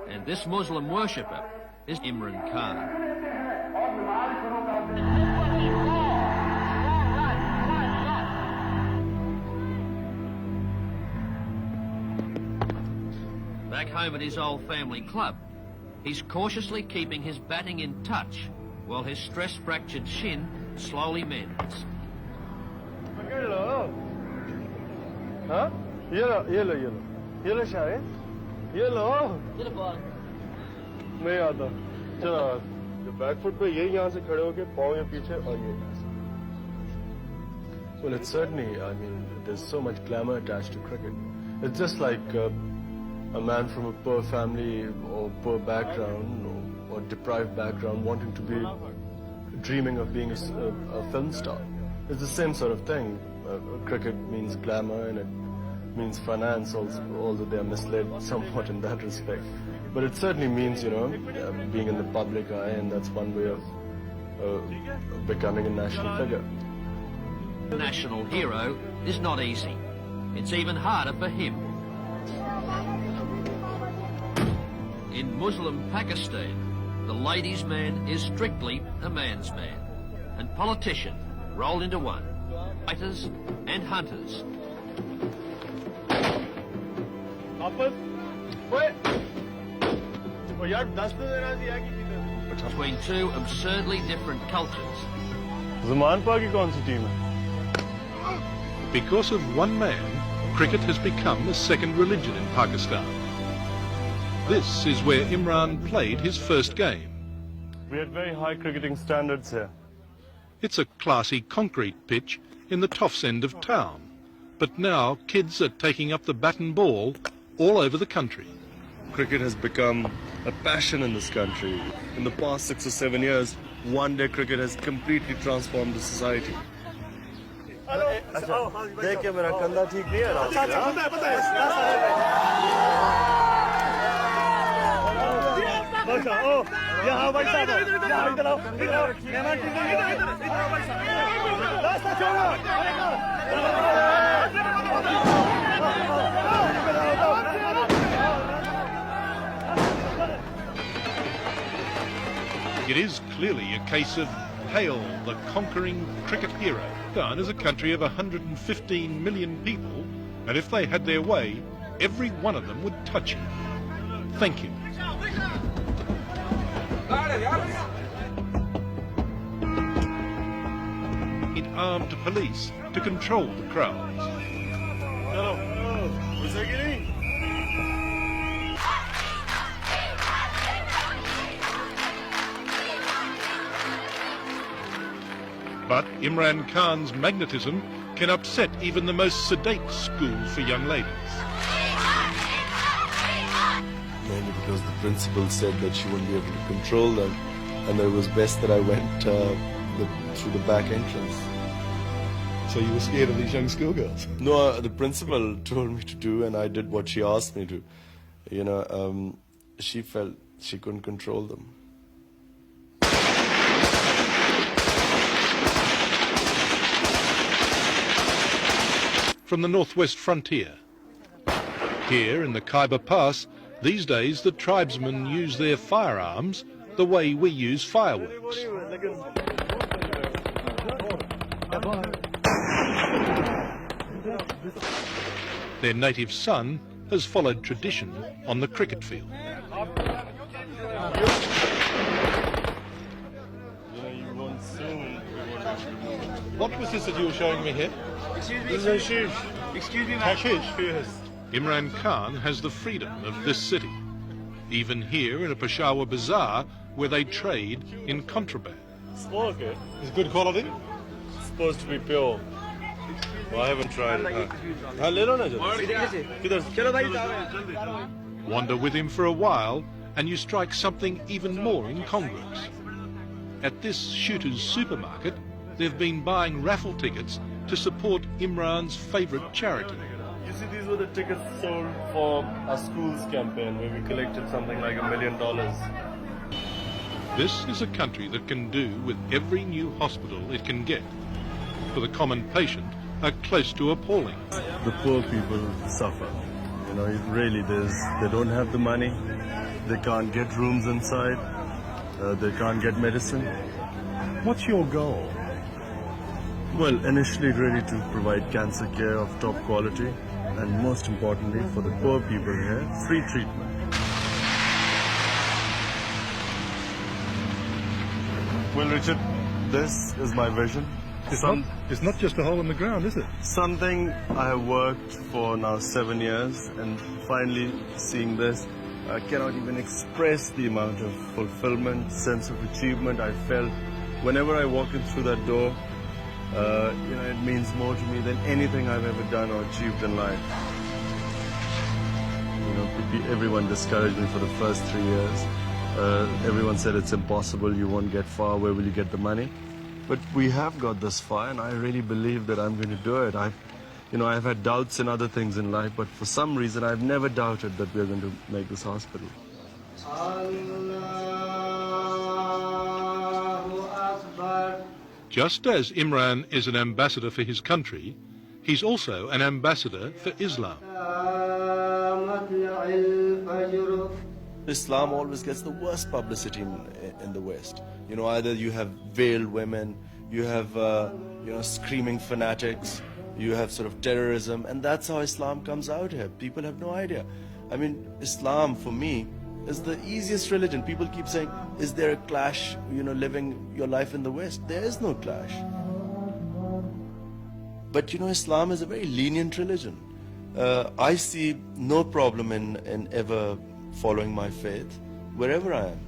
And this Muslim worshipper is Imran Khan. Back home at his old family club, he's cautiously keeping his batting in touch while his stress-fractured shin slowly mends. Huh? Yellow shine? Yellow? नहीं आता चलो जो back foot पे यही यहाँ से खड़े होके पाँव या पीछे और ये Well, it's certainly, I mean, there's so much glamour attached to cricket. It's just like a man from a poor family or poor background or deprived background wanting to be dreaming of being a film star. It's the same sort of thing. Cricket means glamour and it means finance also, although they are misled somewhat in that respect. But it certainly means, you know, being in the public eye, and that's one way of becoming a national figure. National hero is not easy. It's even harder for him. In Muslim Pakistan, the ladies' man is strictly a man's man, and politician rolled into one, fighters and hunters. Between two absurdly different cultures. Because of one man, cricket has become a second religion in Pakistan. This is where Imran played his first game. We had very high cricketing standards here. It's a classy concrete pitch in the Toffs end of town. But now kids are taking up the bat and ball all over the country. Cricket has become a passion in this country. In the past 6 or 7 years, one-day cricket has completely transformed the society. देखिए मेरा कंधा ठीक नहीं है यहाँ भाई साहब यहाँ इधर आओ मेहमान ठीक नहीं रास्ता छोड़ो It is clearly a case of hail the conquering cricket hero. Pakistan is a country of 115 million people, and if they had their way, every one of them would touch him. Thank you. It armed police to control the crowds. But Imran Khan's magnetism can upset even the most sedate school for young ladies. Mainly because the principal said that she wouldn't be able to control them, and it was best that I went through the back entrance. So you were scared of these young schoolgirls? No, the principal told me to do, and I did what she asked me to. You know, she felt she couldn't control them. From the northwest frontier. Here in the Khyber Pass, these days the tribesmen use their firearms the way we use fireworks. Their native son has followed tradition on the cricket field. What was this that you were showing me here? This is hashish. Excuse me, hashish? Yes. Imran Khan has the freedom of this city, even here in a Peshawar bazaar where they trade in contraband. Smoke it. It's good quality? It's supposed to be pure. Well, I haven't tried it. Wander with him for a while and you strike something even more incongruous. At this shooter's supermarket, they've been buying raffle tickets to support Imran's favourite charity. You see, these were the tickets sold for our school's campaign where we collected something like $1 million. This is a country that can do with every new hospital it can get. For the common patient, are close to appalling. The poor people suffer. You know, it really does. They don't have the money. They can't get rooms inside. They can't get medicine. What's your goal? Well, initially really to provide cancer care of top quality, and most importantly for the poor people here, free treatment. Well, Richard, this is my vision. It's not just a hole in the ground, is it? Something I have worked for now 7 years, and finally seeing this, I cannot even express the amount of fulfillment, sense of achievement I felt whenever I walk in through that door. It means more to me than anything I've ever done or achieved in life. Everyone discouraged me for the first 3 years. Everyone said it's impossible, you won't get far, where will you get the money? But we have got this far, and I really believe that I'm going to do it. I've had doubts in other things in life, but for some reason I've never doubted that we're going to make this hospital. Just as Imran is an ambassador for his country, he's also an ambassador for Islam. Islam always gets the worst publicity in the West. Either you have veiled women, you have screaming fanatics, you have sort of terrorism, and that's how Islam comes out here. People have no idea. I mean, Islam for me is the easiest religion. People keep saying, is there a clash, living your life in the West? There is no clash. But Islam is a very lenient religion. I see no problem in ever following my faith wherever I am.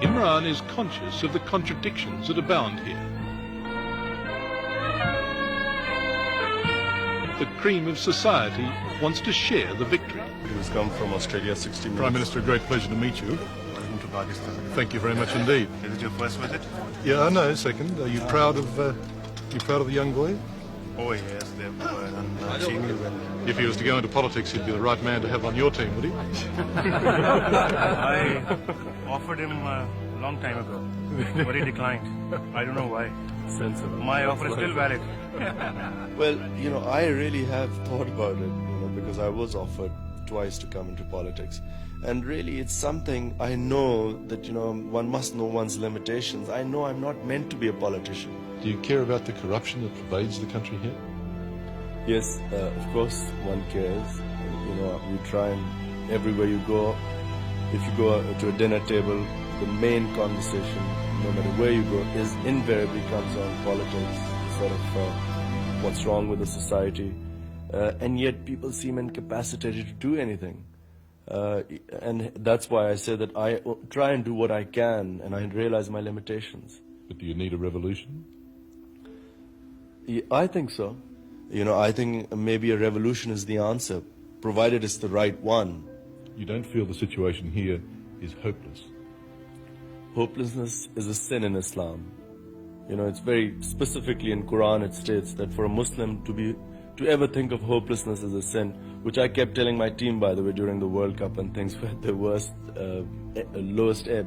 Imran is conscious of the contradictions that abound here. The cream of society wants to share the victory. He's come from Australia 60 minutes. Prime Minister, a great pleasure to meet you. Welcome to Pakistan. Thank you very much indeed. Is it your first visit? Yeah, no, second. Are you proud of the young boy? Oh yes, they've seen you when If he was to go into politics, he'd be the right man to have on your team, would he? I offered him a long time ago, but he declined. I don't know why. Sensible. My offer is still valid. Well, I really have thought about it, because I was offered twice to come into politics. And really, it's something I know that, one must know one's limitations. I know I'm not meant to be a politician. Do you care about the corruption that pervades the country here? Yes, of course one cares. You try and everywhere you go, if you go to a dinner table, the main conversation, no matter where you go, is invariably comes on politics, sort of what's wrong with the society. And yet people seem incapacitated to do anything. And that's why I say that I try and do what I can, and I realize my limitations. But do you need a revolution? Yeah, I think so. I think maybe a revolution is the answer, provided it's the right one. You don't feel the situation here is hopeless? Hopelessness is a sin in Islam. It's very specifically in Quran it states that for a Muslim to ever think of hopelessness as a sin, which I kept telling my team, by the way, during the World Cup and things were at the worst, lowest ebb.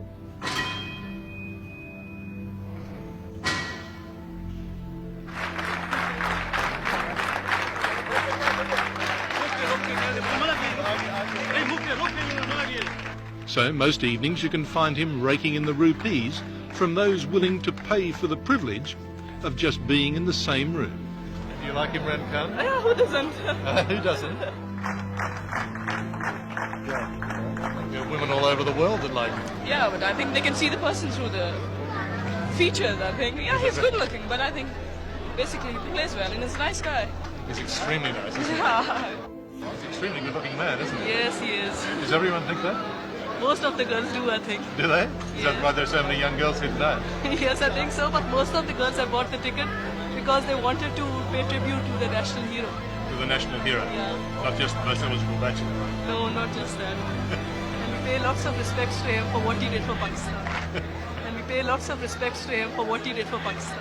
So most evenings you can find him raking in the rupees from those willing to pay for the privilege of just being in the same room. Do you like Imran Khan? Yeah, who doesn't? Who doesn't? There are women all over the world that like him. Yeah, but I think they can see the person through the features, I think. Yeah, he's good looking, but I think basically he plays well and he's a nice guy. He's extremely nice, isn't he? Yeah. He's an extremely good-looking man, isn't he? Yes, he is. Does everyone think that? Most of the girls do, I think. Do they? Is that Yeah. why there's so many young girls here today? Yes, I think so, but most of the girls have bought the ticket because they wanted to pay tribute to the national hero. To the national hero? Yeah. Not just the most eligible bachelor? No, not just that. And we pay lots of respects to him for what he did for Pakistan. And we pay lots of respects to him for what he did for Pakistan.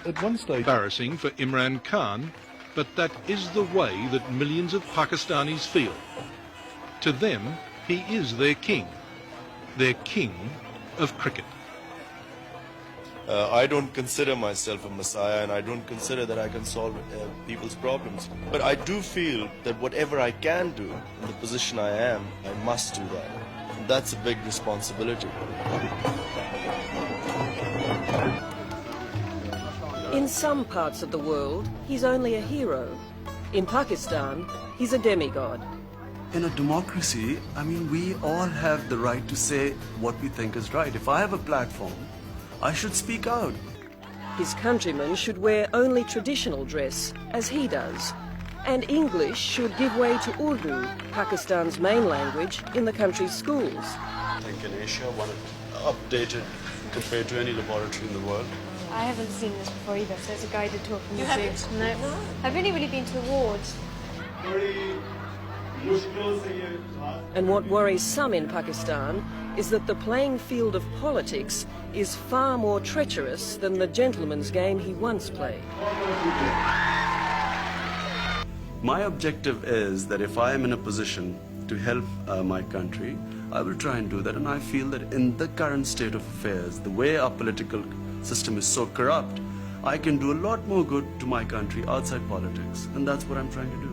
At one stage, Embarrassing for Imran Khan, but that is the way that millions of Pakistanis feel. To them, he is their king of cricket. I don't consider myself a messiah, and I don't consider that I can solve people's problems. But I do feel that whatever I can do in the position I am, I must do that. And that's a big responsibility. In some parts of the world, he's only a hero. In Pakistan, he's a demigod. In a democracy, I mean, we all have the right to say what we think is right. If I have a platform, I should speak out. His countrymen should wear only traditional dress, as he does. And English should give way to Urdu, Pakistan's main language, in the country's schools. I think in Asia, one updated compared to any laboratory in the world. I haven't seen this before either, so it's a guided tour from the zoo. No, I've only really been to the wards. And what worries some in Pakistan is that the playing field of politics is far more treacherous than the gentleman's game he once played. My objective is that if I am in a position to help my country, I will try and do that. And I feel that in the current state of affairs, the way our political system is so corrupt, I can do a lot more good to my country outside politics. And that's what I'm trying to do.